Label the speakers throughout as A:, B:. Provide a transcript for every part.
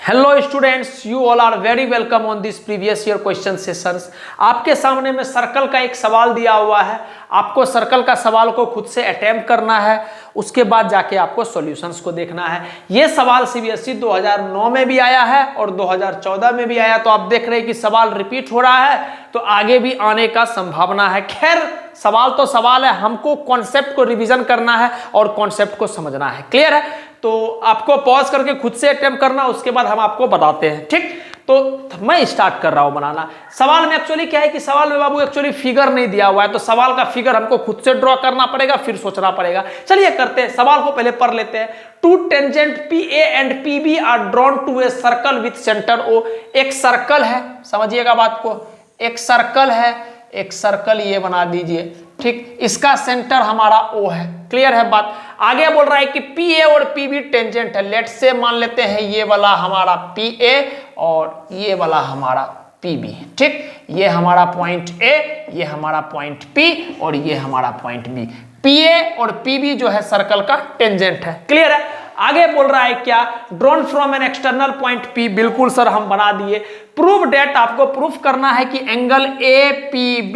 A: Hello students, you all are very welcome on this previous year question sessions. आपके सामने में circle का एक सवाल दिया हुआ है। आपको सर्कल का सवाल को खुद से अटेम्प्ट करना है, उसके बाद जाके आपको सॉल्यूशंस को देखना है। ये सवाल सीबीएसई 2009 में भी आया है और 2014 में भी आया, तो आप देख रहे हैं कि सवाल रिपीट हो रहा है, तो आगे भी आने का संभावना है। खैर, सवाल तो सवाल है, हमको कॉन्सेप्ट को रिवीजन करना है और कॉन्सेप्ट को समझना है। क्लियर है? तो आपको पॉज करके खुद से अटेम्प्ट करना, उसके बाद हम आपको बताते हैं। ठीक, तो मैं स्टार्ट कर रहा हूं बनाना। सवाल में एक्चुअली क्या है कि सवाल में बाबू एक्चुअली फिगर नहीं दिया हुआ है, तो सवाल का फिगर हमको खुद से ड्रॉ करना पड़ेगा, फिर सोचना पड़ेगा। चलिए करते हैं, सवाल को पहले पढ़ लेते हैं। Two tangent PA and PB are drawn to a circle with centre O। एक सर्कल है, समझिएगा बात को, एक सर्कल है, एक सर्कल ये बना दीजिए। ठीक, इसका सेंटर हमारा O है। क्लियर है बात? आगे बोल रहा है कि PA और PB टेंजेंट है। लेट से मान लेते हैं ये वाला हमारा PA और ये वाला हमारा PB। ठीक, ये हमारा पॉइंट A, ये हमारा पॉइंट P और ये हमारा पॉइंट B। PA और PB जो है सर्कल का टेंजेंट है। क्लियर है? आगे बोल रहा है क्या? Drawn from an external point P। बिल्कुल सर, हम बना दिए। प्रूव डेट, आपको प्रूफ करना है कि एंगल APB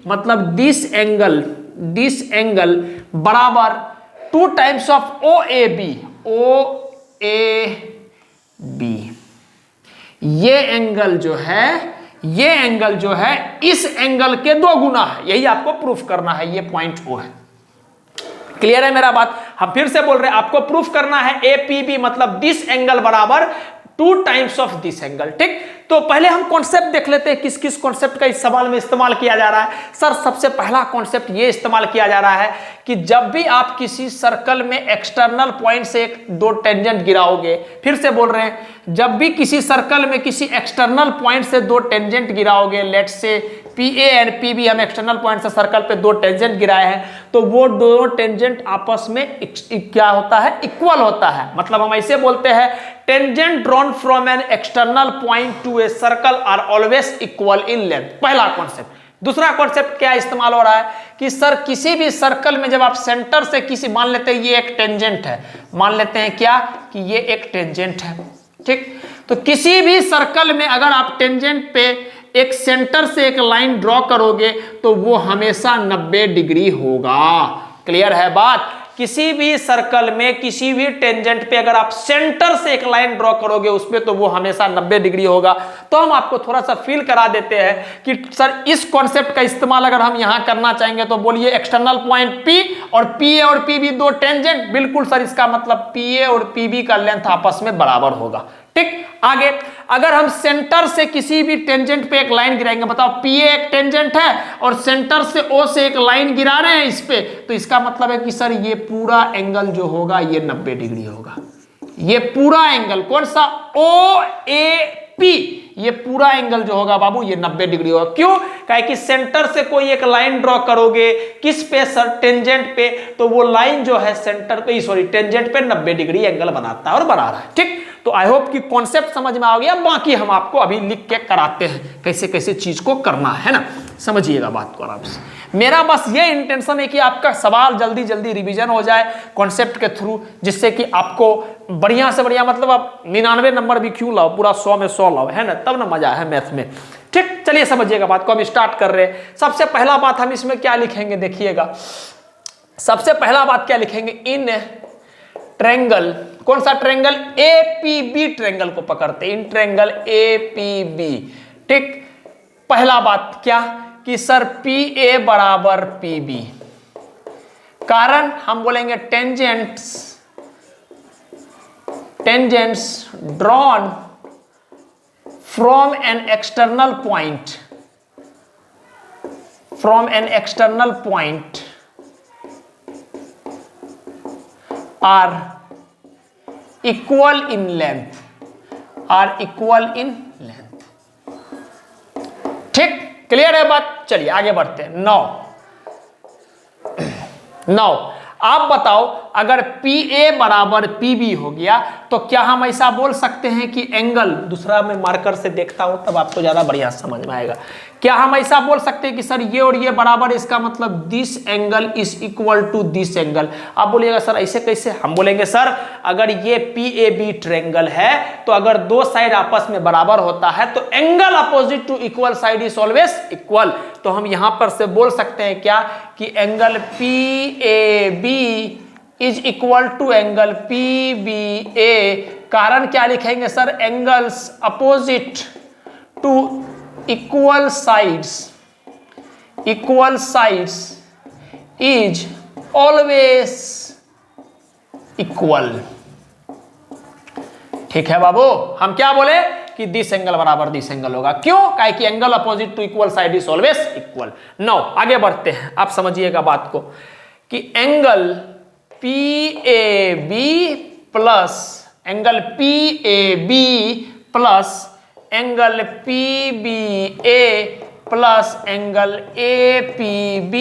A: मतलब दिस एंगल बराबर 2 टाइम्स ऑफ OAB। ये एंगल जो है इस एंगल के 2 गुना है। यही आपको प्रूफ करना है, ये पॉइंट O है। क्लियर है मेरा बात? हम फिर से बोल रहे हैं, आपको प्रूफ करना है APB मतलब दिस एंगल बराबर 2 टाइम्स ऑफ दिस एंगल। ठीक, तो पहले हम कॉन्सेप्ट देख लेते हैं, किस किस कॉन्सेप्ट का इस सवाल में इस्तेमाल किया जा रहा है। सर, सबसे पहला कॉन्सेप्ट ये इस्तेमाल किया जा रहा है कि जब भी आप किसी सर्कल में एक्सटर्नल पॉइंट से 2 टेंजेंट गिराओगे, फिर से बोल रहे हैं, जब भी किसी सर्कल में किसी एक्सटर्नल पॉइंट से 2 टेंजेंट गिराओगे, लेट से PA एंड PB, हम एक्सटर्नल पॉइंट से सर्कल पे 2 टेंजेंट गिराए हैं, तो वो दोनों टेंजेंट आपस में क्या होता है? इक्वल होता है। मतलब हम ऐसे बोलते हैं, tangent drawn from an external point to a circle are always equal in length. पहला कॉन्सेप्ट। दूसरा कॉन्सेप्ट क्या इस्तेमाल हो रहा है कि सर किसी भी सर्कल में जब आप सेंटर से किसी, मान लेते हैं ये एक टेंजेंट है, मान लेते हैं क्या कि ये एक टेंजेंट है। ठीक, तो किसी भी सर्कल में अगर आप टेंजेंट पे एक सेंटर से एक लाइन ड्रॉ करोगे तो वो हमेशा 90 डिग्री होगा। क्लियर है बात? किसी भी सर्कल में किसी भी टेंजेंट पे अगर आप सेंटर से एक लाइन ड्रॉ करोगे उस पे, तो वो हमेशा 90 डिग्री होगा। तो हम आपको थोड़ा सा फील करा देते हैं कि सर इस कॉन्सेप्ट का इस्तेमाल अगर हम यहां करना चाहेंगे तो बोलिए एक्सटर्नल पॉइंट P और PA और PB 2 टेंजेंट। बिल्कुल सर, इसका मतलब PA और PB का लेंथ आपस में बराबर होगा। ठीक, आगे अगर हम सेंटर से किसी भी टेंजेंट पे एक लाइन गिराएंगे, बताओ PA एक टेंजेंट है और सेंटर से O से एक लाइन गिरा रहे हैं इस पे, तो इसका मतलब है कि सर ये पूरा एंगल जो होगा ये 90 डिग्री होगा। ये पूरा एंगल कौन सा? OAP, ये पूरा एंगल जो होगा बाबू ये 90 डिग्री होगा। क्यों? काहे कि सेंटर से कोई एक लाइन ड्रॉ करोगे किस पे? सर टेंजेंट पे, तो वो लाइन जो है सेंटर पे, सॉरी टेंजेंट पे 90 डिग्री एंगल बनाता है और बना रहा है। ठीक, तो आई होप कि कॉन्सेप्ट समझ में आ गया। बाकी हम आपको अभी लिख के कराते हैं कैसे कैसे चीज को करना है ना, समझिएगा बात को आराम से। मेरा बस ये इंटेंशन है कि आपका सवाल जल्दी जल्दी रिवीजन हो जाए कॉन्सेप्ट के थ्रू, जिससे कि आपको बढ़िया से बढ़िया, मतलब आप 99 नंबर भी क्यों लाओ, पूरा 100 में 100 लाओ, है ना, तब ना मजा है मैथ में। ठीक, चलिए समझिएगा बात को, हम स्टार्ट कर रहे हैं। सबसे पहला बात हम इसमें क्या लिखेंगे, देखिएगा। सबसे पहला बात क्या लिखेंगे? इन ट्रायंगल, कौन सा ट्रायंगल? APB ट्रायंगल को पकड़ते, इन ट्रायंगल APB। ठीक, पहला बात क्या कि सर PA बराबर PB, कारण हम बोलेंगे tangents drawn from an external point are equal in length। ठीक, क्लियर है बात? चलिए आगे बढ़ते हैं। नौ आप बताओ, अगर PA बराबर PB हो गया तो क्या हम ऐसा बोल सकते हैं कि एंगल, दूसरा मैं मार्कर से देखता हूं तब आपको ज्यादा बढ़िया समझ में आएगा। क्या हम ऐसा बोल सकते हैं कि सर ये और ये बराबर, इसका मतलब this angle is equal to this angle? आप बोलिएगा सर ऐसे कैसे? हम बोलेंगे सर अगर ये PAB ट्रायंगल है तो अगर दो साइड आपस में बराबर होता है तो angle opposite to equal side is always equal. तो हम यहां पर से बोल सकते हैं क्या कि angle PAB is equal to angle PBA। कारण क्या लिखेंगे sir? Angles opposite to equal sides is always equal. ठीक है बाबू, हम क्या बोले कि दिस एंगल बराबर दिस एंगल होगा। क्यों? काहे कि angle opposite to equal side is always equal. Now आगे बढ़ते हैं, आप समझिएगा बात को कि angle PAB plus angle angle PBA plus angle APB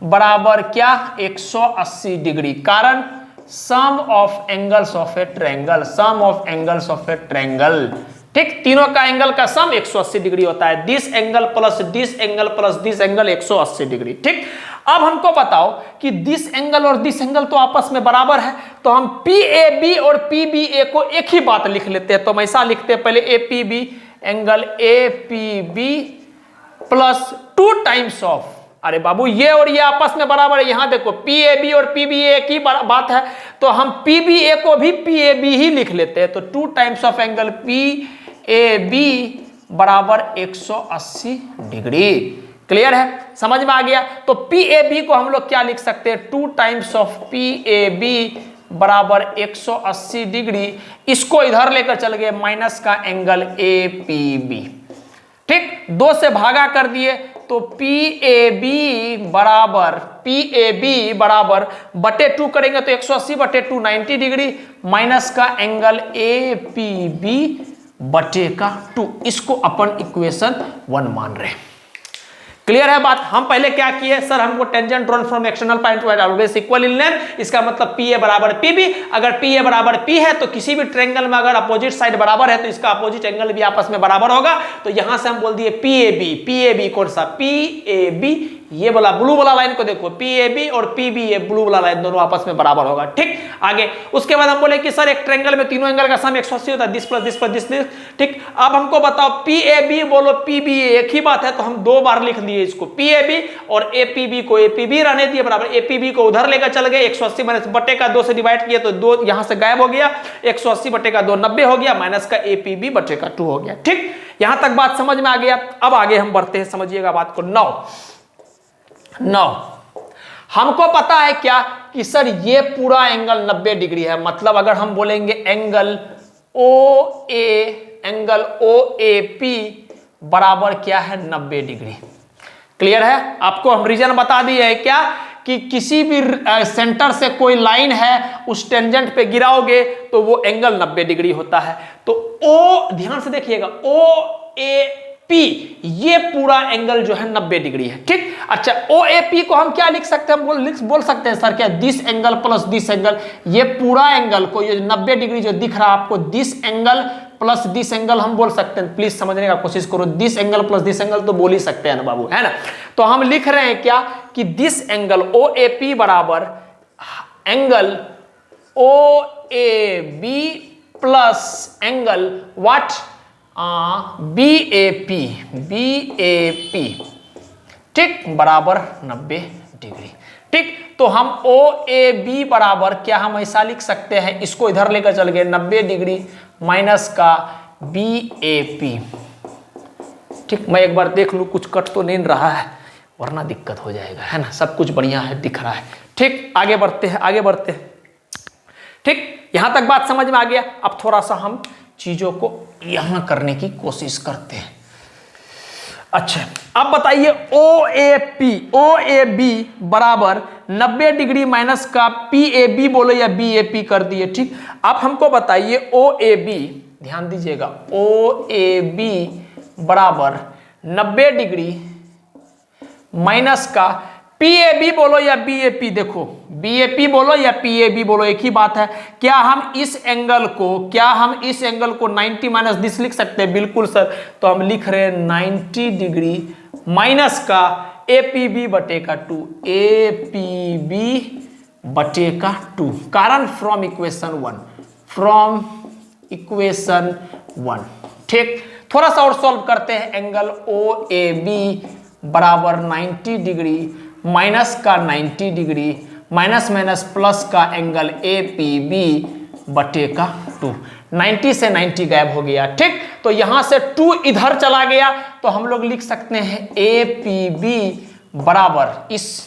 A: बराबर क्या? 180 डिग्री। कारण सम of angles of a triangle. ठीक, तीनों का एंगल का सम 180 डिग्री होता है। This angle plus this angle plus this angle 180 degree. ठीक, अब हमको बताओ कि दिस एंगल और दिस एंगल तो आपस में बराबर है, तो हम PAB और PBA को एक ही बात लिख लेते हैं। तो हम ऐसा लिखते हैं पहले APB, angle APB plus 2 times of, अरे बाबू ये और ये आपस में बराबर है, यहां देखो PAB और PBA एक ही बात है, तो हम PBA को भी PAB ही लिख लेते हैं। तो 2 टाइम्स ऑफ एंगल PAB बराबर 180 डिग्री। क्लियर है? समझ में आ गया? तो PAB को हम लोग क्या लिख सकते हैं? 2 टाइम्स ऑफ PAB बराबर 180 डिग्री। इसको इधर लेकर चल गए माइनस का एंगल APB। ठीक, 2 से भागा कर दिए तो PAB बराबर बटे 2 करेंगे तो 180 बटे 2 90 डिग्री माइनस का एंगल APB बटे का 2। इसको अपन इक्वेशन 1 मान रहे हैं। क्लियर है बात? हम पहले क्या किए सर, हमको tangent drawn from external point to always equal in length. इसका मतलब PA बराबर PB। अगर PA बराबर P है तो किसी भी ट्रायंगल में अगर अपोजिट साइड बराबर है तो इसका अपोजिट एंगल भी आपस में बराबर होगा। तो यहां से हम बोल दिए PAB कौन सा? PAB, ये वाला ब्लू वाला लाइन को देखो, PAB और PBA ब्लू वाला लाइन दोनों आपस में बराबर होगा। ठीक, आगे उसके बाद हम बोले कि सर एक ट्रायंगल में तीनों एंगल का सम 180 होता है, this plus this plus this. ठीक, अब हमको बताओ PAB बोलो PBA एक ही बात है, तो हम 2 बार लिख दिए इसको PAB और APB को APB रहने दिए बराबर। APB को उधर लेकर चल गए, 180 माइनस बटे का 2 से डिवाइड किया तो 2 यहां से गायब हो गया, 180 बटे का 2 90 हो गया माइनस का APB बटे का 2 हो गया। ठीक, यहां तक बात समझ में आ गया। अब आगे हम बढ़ते हैं, समझिएगा बात को। नौ हमको पता है क्या कि सर ये पूरा एंगल 90 डिग्री है। मतलब अगर हम बोलेंगे एंगल OAP बराबर क्या है? 90 डिग्री। क्लियर है? आपको हम रीजन बता दिए है क्या कि किसी भी सेंटर से कोई लाइन है उस टेंजेंट पे गिराओगे तो वो एंगल 90 डिग्री होता है। तो O, ध्यान से देखिएगा, OAP ये पूरा एंगल जो है 90 डिग्री है। ठीक, अच्छा OAP को हम क्या लिख सकते हैं? बोल सकते हैं सर क्या? This angle plus this angle, ये पूरा एंगल को, ये 90 डिग्री जो दिख रहा है आपको, this angle plus this angle हम बोल सकते हैं। प्लीज समझने का कोशिश करो, this angle plus this angle तो बोल ही सकते हैं ना बाबू, है ना? तो हम लिख रहे हैं क्या कि दिस एंगल OAP बराबर angle OAB plus angle what? BAP ठीक बराबर 90 डिग्री। ठीक, तो हम OAB बराबर क्या हम ऐसा लिख सकते हैं, इसको इधर लेकर चल गए 90 डिग्री माइनस का BAP। ठीक, मैं एक बार देख लूं कुछ कट तो नहीं रहा है, वरना दिक्कत हो जाएगा, है ना? सब कुछ बढ़िया है, दिख रहा है। ठीक, आगे बढ़ते हैं। ठीक, यहां तक बात समझ में आ गया। अब थोड़ा सा हम चीजों को यहां करने की कोशिश करते हैं। अच्छा, अब बताइए OAB बराबर 90 डिग्री माइनस का PAB बोलो या BAP कर दिए। ठीक, अब हमको बताइए OAB, ध्यान दीजिएगा, OAB बराबर 90 डिग्री माइनस का PAB बोलो या BAP। देखो BAP बोलो या PAB बोलो एक ही बात है। क्या हम इस एंगल को 90 माइनस दिस लिख सकते हैं? बिल्कुल सर। तो हम लिख रहे हैं 90 डिग्री माइनस का APB बटे का 2, APB बटे का 2, कारण फ्रॉम इक्वेशन 1, फ्रॉम इक्वेशन 1। ठीक, थोड़ा सा और सॉल्व करते हैं। एंगल OAB बराबर 90 डिग्री माइनस का 90 डिग्री माइनस माइनस प्लस का एंगल APB बटे का 2, 90 से 90 गायब हो गया। ठीक, तो यहां से 2 इधर चला गया तो हम लोग लिख सकते हैं APB बराबर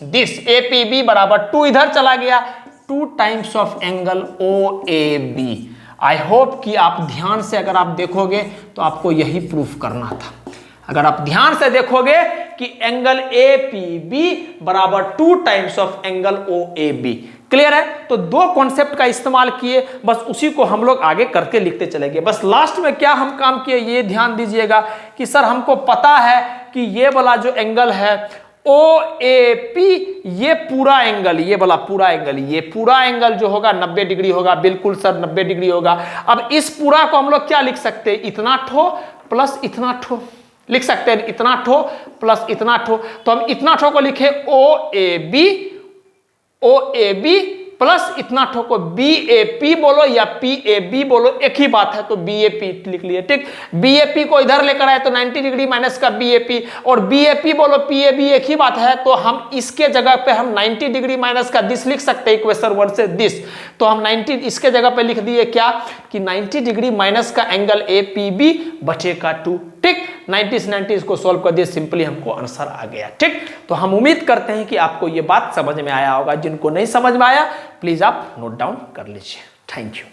A: दिस APB बराबर 2 इधर चला गया, 2 times of angle OAB। I hope कि आप ध्यान से अगर आप देखोगे तो आपको यही प्रूफ करना था। अगर आप ध्यान से देखोगे कि एंगल APB बराबर 2 times of angle OAB। Clear है? तो 2 कॉन्सेप्ट का इस्तेमाल किए, बस उसी को हम लोग आगे करके लिखते चलेंगे। बस लास्ट में क्या हम काम किए ये ध्यान दीजिएगा कि सर हमको पता है कि ये वाला जो एंगल है OAP, ये पूरा एंगल, ये वाला पूरा एंगल, ये पूरा एंगल जो होगा 90 डिग्री होगा। बिल्कुल सर 90 डिग्री होगा। अब इस पूरा को हम लोग क्या लिख सकते हैं? इतना ठो प्लस इतना ठो लिख सकते हैं, इतना ठो प्लस इतना ठो। तो हम इतना ठो को लिखे OAB प्लस इतना ठो को BAP बोलो या PAB बोलो, एक ही बात है, तो BAP लिख लिए। ठीक, BAP को इधर लेकर आए तो 90 डिग्री माइनस का BAP, और BAP बोलो PAB एक ही बात है, तो हम इसके जगह पे हम 90 डिग्री माइनस का दिस लिख सकते हैं इक्वेशन 1 से दिस। तो हम 90 इसके जगह पे लिख दिए क्या कि 90 डिग्री माइनस का एंगल APB बचे का 2। ठीक, 90 से 90 इसको सॉल्व कर दिए, सिंपली हमको आंसर आ गया। ठीक, तो हम उम्मीद करते हैं कि आपको ये बात समझ में आया होगा। जिनको नहीं समझ में आया प्लीज आप नोट डाउन कर लीजिए। Thank you.